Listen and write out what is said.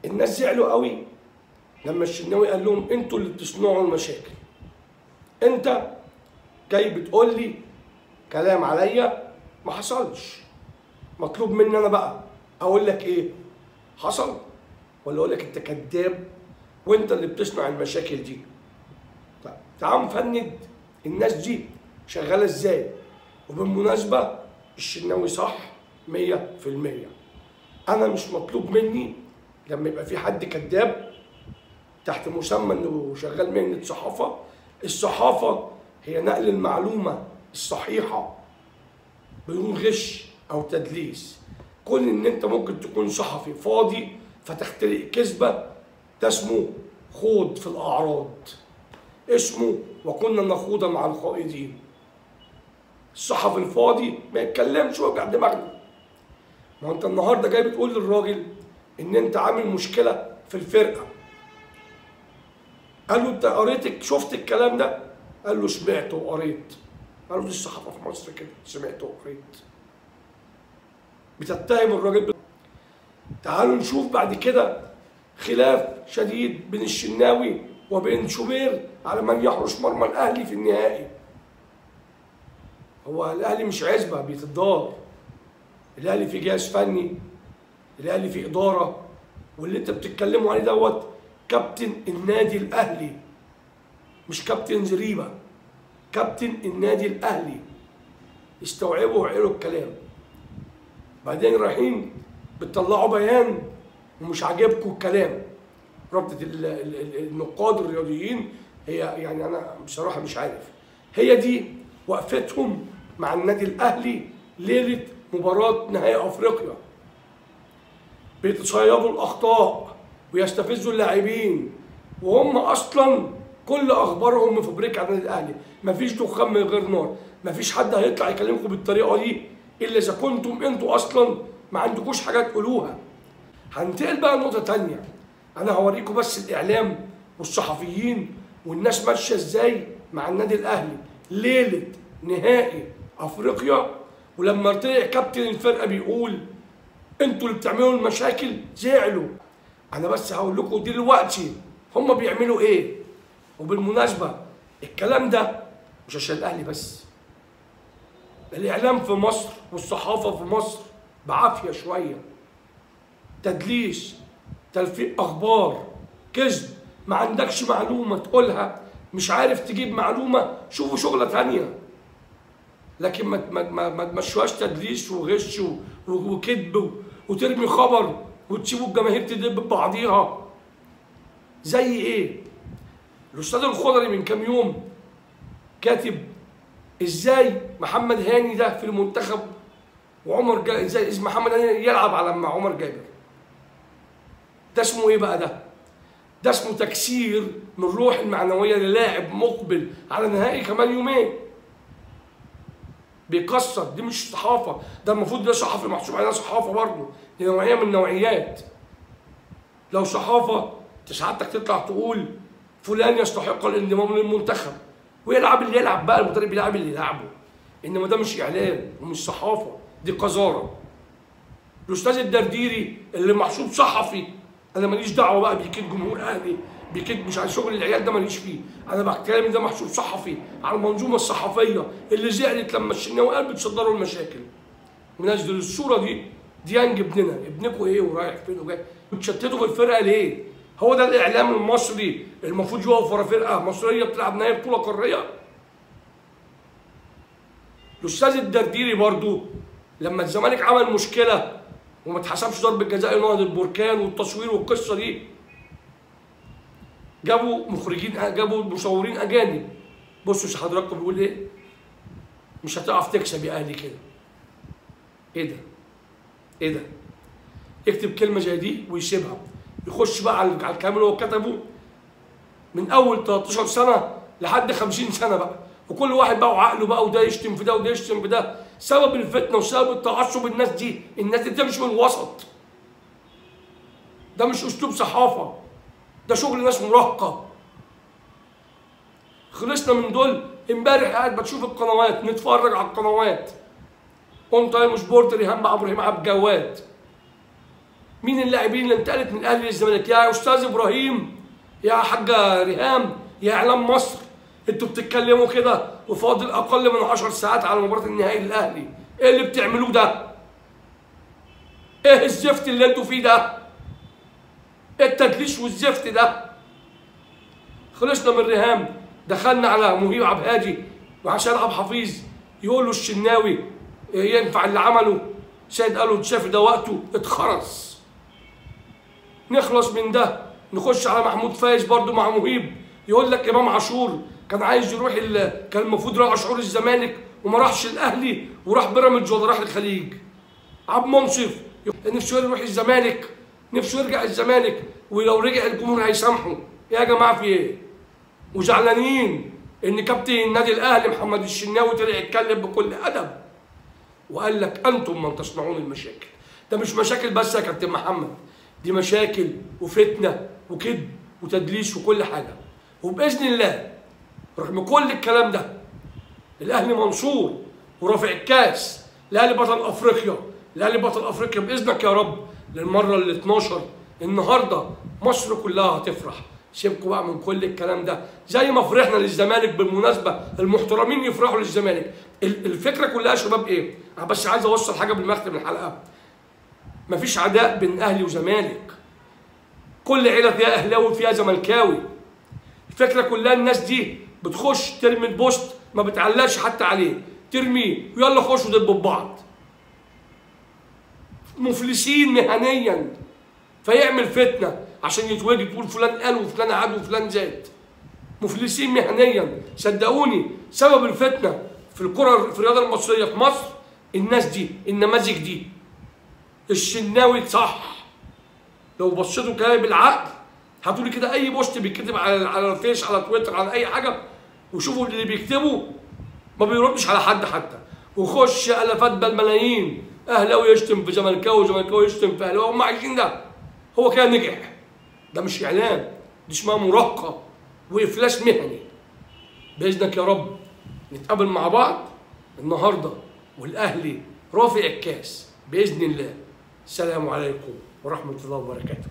الناس زعلوا قوي لما الشناوي قال لهم انتوا اللي بتصنعوا المشاكل. انت جاي بتقول لي كلام عليا ما حصلش، مطلوب مني انا بقى اقول لك ايه حصل، ولا اقول لك انت كذاب وانت اللي بتصنع المشاكل دي؟ طيب تعال نفند الناس دي شغاله ازاي. وبالمناسبه الشناوي صح 100%. انا مش مطلوب مني لما يبقى في حد كذاب تحت مسمى انه شغال مهنه صحافه. الصحافه هي نقل المعلومه الصحيحه بدون غش او تدليس. كون ان انت ممكن تكون صحفي فاضي فتخترق كذبه، ده اسمه خوض في الاعراض، اسمه وكنا نخوض مع الخائضين. الصحفي الفاضي ما يتكلمش ويوجع دماغنا. ما انت النهارده جاي بتقول للراجل ان انت عامل مشكله في الفرقه، قال له انت قريت شفت الكلام ده؟ قال له سمعت وقريت. قال له دي الصحافه في مصر كده، سمعت وقريت. بتتهم الراجل. تعالوا نشوف بعد كده خلاف شديد بين الشناوي وبين شوبير على من يحرس مرمى الاهلي في النهائي. هو الاهلي مش عزبه بيتدار، الاهلي في جهاز فني، الاهلي في اداره، واللي انت بتتكلموا عليه دوت كابتن النادي الاهلي، مش كابتن زريبه، كابتن النادي الاهلي. استوعبوا وعقلوا الكلام. بعدين رايحين بتطلعوا بيان ومش عاجبكم الكلام. رابطه النقاد الرياضيين هي يعني انا بصراحه مش عارف، هي دي وقفتهم مع النادي الاهلي ليله مباراه نهائي افريقيا. بيتصيدوا الاخطاء ويستفزوا اللاعبين، وهم اصلا كل اخبارهم مفبركه على النادي الاهلي. مفيش دخان من غير نار، مفيش حد هيطلع يكلمكم بالطريقه دي الا اذا كنتم انتوا اصلا ما عندكوش حاجه تقولوها. هننتقل بقى نقطه ثانيه، انا هوريكم بس الاعلام والصحفيين والناس ماشيه ازاي مع النادي الاهلي ليله نهائي افريقيا. ولما طلع كابتن الفرقه بيقول انتوا اللي بتعملوا المشاكل زعلوا. انا بس هقول لكم دلوقتي هم بيعملوا ايه. وبالمناسبه الكلام ده مش عشان الاهلي بس، الاعلام في مصر والصحافه في مصر بعافيه شويه، تدليس، تلفيق اخبار، كذب. ما عندكش معلومه تقولها، مش عارف تجيب معلومه، شوفوا شغله ثانيه. لكن ما تمشوهاش تدليس وغش وكذب وترمي خبر وتسيبوا الجماهير تدب ببعضيها. زي ايه؟ الاستاذ الخضري من كام يوم كاتب ازاي محمد هاني ده في المنتخب وعمر ازاي محمد هاني يلعب على مع عمر جابر. ده اسمه ايه بقى ده؟ ده اسمه تكسير من الروح المعنويه للاعب مقبل على نهائي كمان يومين. بيكسر. دي مش صحافه، ده المفروض ده صحافي محسوب عليها صحافه برضه، دي نوعيه من النوعيات. لو صحافه سعادتك تطلع تقول فلان يستحق الانضمام للمنتخب ويلعب اللي يلعب بقى، المدرب يلعب اللي يلعبه. انما ده مش اعلام ومش صحافه، دي قذاره. الاستاذ الدرديري اللي محسوب صحفي، انا ماليش دعوه بقى بيكيد جمهور اهلي، بيكيد مش على شغل العيال ده ماليش فيه. انا بتكلم ده محسوب صحفي على المنظومه الصحفيه اللي زعلت لما الشناوي قال بتصدروا المشاكل. ونزل الصوره دي ديانج ابننا، ابنكم ايه ورايح فين وجاي؟ بتشتتوا في الفرقه ليه؟ هو ده الاعلام المصري المفروض يقف ورا فرقه مصريه بتلعب نهائي بطوله قاريه؟ الاستاذ الدرديري برضو لما الزمالك عمل مشكله وما اتحسبش ضربه جزاء نهضه البركان والتصوير والقصه دي، جابوا مخرجين، جابوا مصورين اجانب. بصوا حضراتكم بيقول ايه؟ مش هتعرف تكسب يا اهلي كده. ايه ده؟ ايه ده؟ يكتب كلمه زي دي ويسيبها، يخش بقى على الكلام اللي هو كتبه من اول 13 سنه لحد 50 سنه بقى، وكل واحد بقى وعقله بقى، وده يشتم في ده وده يشتم في ده. سبب الفتنه وسبب التعصب الناس دي، الناس دي تمشي من الوسط. ده مش اسلوب صحافه، ده شغل ناس مراهقه. خلصنا من دول. امبارح قاعد بتشوف القنوات، نتفرج على القنوات. اون تايم سبورت ريهام مع ابراهيم عبد الجواد. مين اللاعبين اللي انتقلت من الاهلي للزمالك؟ يا استاذ ابراهيم، يا حاجه ريهام، يا اعلام مصر، انتوا بتتكلموا كده وفاضل اقل من 10 ساعات على مباراه النهائي للاهلي. ايه اللي بتعملوه ده؟ ايه الزفت اللي انتوا فيه ده؟ ايه التدليس والزفت ده؟ خلصنا من ريهام، دخلنا على مهيب عبد الهادي وعشان عبد الحفيظ يقول له الشناوي ينفع اللي عمله. سيد قال له شاف ده وقته اتخرس. نخلص من ده نخش على محمود فايز برضو مع مهيب، يقول لك امام عاشور كان عايز يروح كان المفروض يروح عاشور الزمالك وما راحش الاهلي وراح بيراميدز ولا راح الخليج. عبد المنصف نفسه يروح الزمالك، نفسه يرجع الزمالك، ولو رجع الجمهور هيسامحه. يا جماعه في ايه؟ وزعلانين ان كابتن النادي الاهلي محمد الشناوي طلع يتكلم بكل ادب وقال لك انتم من تصنعون المشاكل. ده مش مشاكل بس يا كابتن محمد، دي مشاكل وفتنه وكذب وتدليس وكل حاجه. وباذن الله رغم كل الكلام ده الاهلي منصور ورافع الكاس، الاهلي بطل افريقيا، الاهلي بطل افريقيا باذنك يا رب للمره ال 12. النهارده مصر كلها هتفرح. سيبكوا بقى من كل الكلام ده، زي ما فرحنا للزمالك بالمناسبه، المحترمين يفرحوا للزمالك. الفكره كلها يا شباب ايه؟ انا بس عايز اوصل حاجه بالمختم الحلقه. مفيش عداء بين اهلي وزمالك. كل عيله فيها اهلاوي وفيها زملكاوي. الفكره كلها الناس دي بتخش ترمي البوست ما بتعلقش حتى عليه، ترميه ويلا خشوا ضد بعض. مفلسين مهنيا، فيعمل فتنه عشان يتواجد تقول فلان قال وفلان عاد وفلان زاد. مفلسين مهنيا، صدقوني سبب الفتنه في الكره في الرياضه المصريه في مصر الناس دي، النماذج دي. الشناوي صح، لو بصيتوا كلامي بالعقل هتقولي كده اي بوست بيتكتب على الفيس على تويتر على اي حاجه وشوفوا اللي بيكتبوا ما بيردش على حد حتى، وخش الافات بل ملايين اهلاوي يشتم في زملكاوي وزملكاوي يشتم في اهلاوي. هم عايشين ده، هو كده نجح. ده مش اعلام، دي اسمها مراهقه وافلاس مهني. باذنك يا رب نتقابل مع بعض النهارده والاهلي رافع الكاس باذن الله. السلام عليكم ورحمه الله وبركاته.